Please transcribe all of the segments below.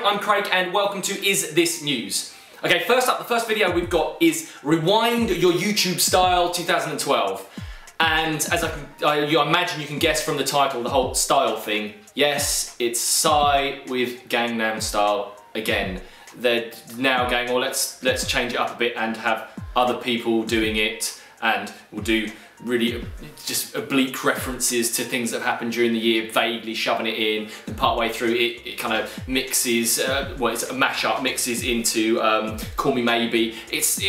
I'm Craig and welcome to Is This News. Okay, first up, the first video we've got is Rewind Your YouTube Style 2012. And as I imagine you can guess from the title, the whole style thing, yes, it's Psy with Gangnam Style again. They're now going, well, let's change it up a bit and have other people doing it, and we'll do really just oblique references to things that have happened during the year, vaguely shoving it in, and partway through it kind of mixes, well, it's a mashup, mixes into Call Me Maybe. It's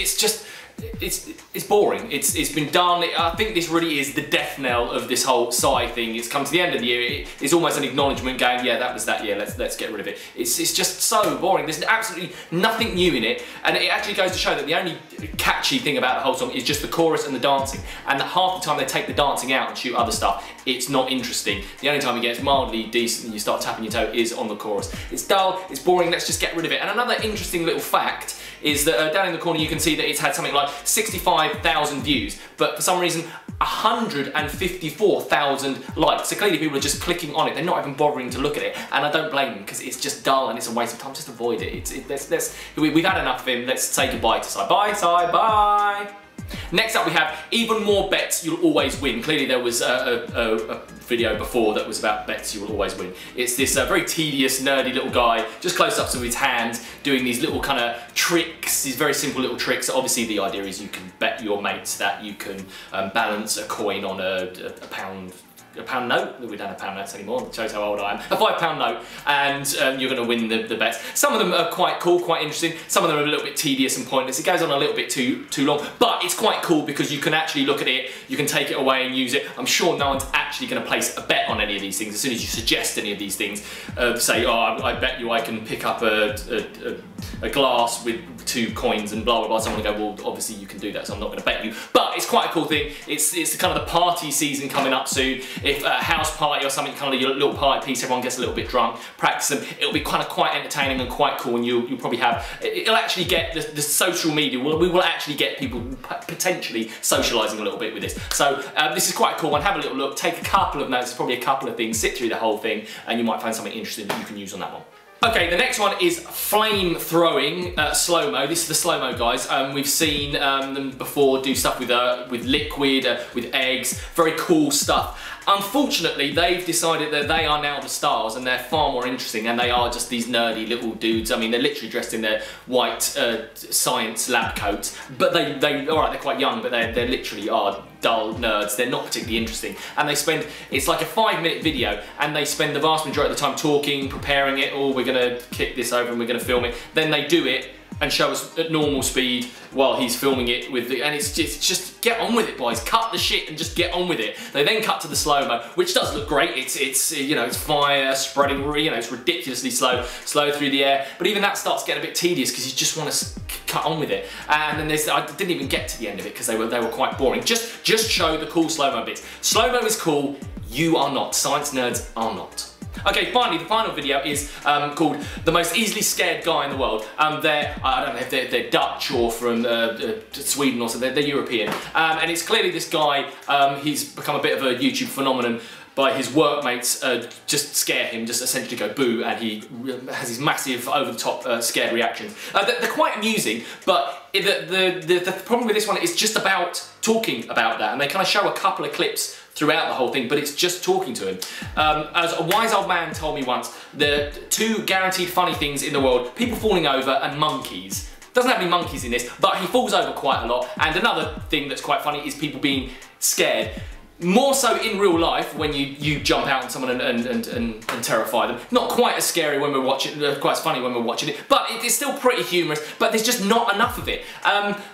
boring. It's been done. I think this really is the death knell of this whole Psy thing. It's come to the end of the year. It's almost an acknowledgement going, yeah, that was that year. Let's get rid of it. It's just so boring. There's absolutely nothing new in it, and it actually goes to show that the only catchy thing about the whole song is just the chorus and the dancing. And that half the time they take the dancing out and shoot other stuff, it's not interesting. The only time it gets mildly decent and you start tapping your toe is on the chorus. It's dull. It's boring. Let's just get rid of it. And another interesting little fact is that down in the corner you can see that it's had something like 65,000 views, but for some reason 154,000 likes. So clearly people are just clicking on it. They're not even bothering to look at it, and I don't blame them because it's just dull and it's a waste of time. Just avoid it. We've had enough of him. Let's say goodbye to Psy. Bye, Psy. Bye. Next up we have Even More Bets You'll Always Win. Clearly there was a video before that was about bets you will always win. It's this very tedious, nerdy little guy, just close-ups of his hands, doing these little kind of tricks, these very simple little tricks. Obviously the idea is you can bet your mates that you can balance a coin on a pound note. We don't have pound notes anymore, it shows how old I am. A £5 note, and you're going to win the bets. Some of them are quite cool, quite interesting. Some of them are a little bit tedious and pointless. It goes on a little bit too long, but it's quite cool because you can actually look at it, you can take it away and use it. I'm sure no one's actually going to place a bet on any of these things. As soon as you suggest any of these things, say, oh, I bet you I can pick up a glass with 2 coins and blah blah blah. Someone will go, well, obviously you can do that, so I'm not going to bet you. But it's quite a cool thing. It's kind of the party season coming up soon. If a house party or something, kind of your little party piece, everyone gets a little bit drunk, practice them. It'll be kind of quite entertaining and quite cool, and you'll probably have. It'll actually get the social media. We will actually get people potentially socialising a little bit with this. So this is quite a cool one. Have a little look. Take a couple of notes. Probably a couple of things. Sit through the whole thing, and you might find something interesting that you can use on that one. Okay, the next one is flame throwing slow-mo. This is the slow-mo guys. We've seen them before do stuff with liquid, with eggs, very cool stuff. Unfortunately, they've decided that they are now the stars and they're far more interesting, and they are just these nerdy little dudes. I mean, they're literally dressed in their white science lab coats, but they're quite young, but they literally are dull nerds. They're not particularly interesting, and it's like a 5-minute video, and they spend the vast majority of the time talking, preparing it. Oh, we're gonna kick this over and we're gonna film it. Then they do it and show us at normal speed while he's filming it and it's just get on with it, boys. Cut the shit and just get on with it. They then cut to the slow-mo, which does look great. It's you know, it's fire spreading, you know, it's ridiculously slow through the air. But even that starts getting a bit tedious because you just want to cut on with it. And then I didn't even get to the end of it because they were quite boring. Just show the cool slow-mo bits. Slow-mo is cool. You are not. Science nerds are not. Okay, finally, the final video is called The Most Easily Scared Guy in the World. I don't know if they're Dutch or from Sweden or something, they're European. And it's clearly this guy, he's become a bit of a YouTube phenomenon by his workmates just scare him, just essentially go boo, and he has these massive over-the-top scared reactions. They're quite amusing, but the problem with this one is just about talking about that, and they kind of show a couple of clips throughout the whole thing, but it's just talking to him. As a wise old man told me once, the 2 guaranteed funny things in the world: people falling over and monkeys. Doesn't have any monkeys in this, but he falls over quite a lot. And another thing that's quite funny is people being scared. More so in real life, when you jump out on someone and terrify them. Not quite as scary when we're watching, quite as funny when we're watching it, but it's still pretty humorous, but there's just not enough of it.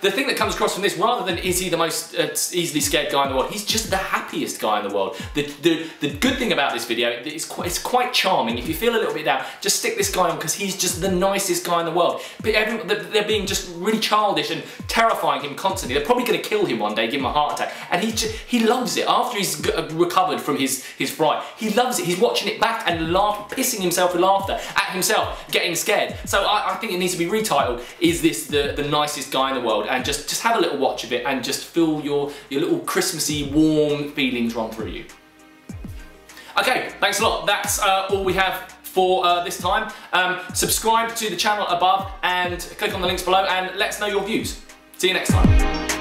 The thing that comes across from this, rather than is he the most easily scared guy in the world, he's just the happiest guy in the world. The good thing about this video, it's quite charming. If you feel a little bit down, just stick this guy on because he's just the nicest guy in the world. But they're being just really childish and terrifying him constantly. They're probably going to kill him one day, give him a heart attack, and he loves it. After he's recovered from his fright, he loves it. He's watching it back and pissing himself with laughter at himself getting scared. So I think it needs to be retitled, Is This the Nicest Guy in the World? And just have a little watch of it and just feel your little Christmassy, warm feelings run through you. Okay, thanks a lot. That's all we have for this time. Subscribe to the channel above and click on the links below and let us know your views. See you next time.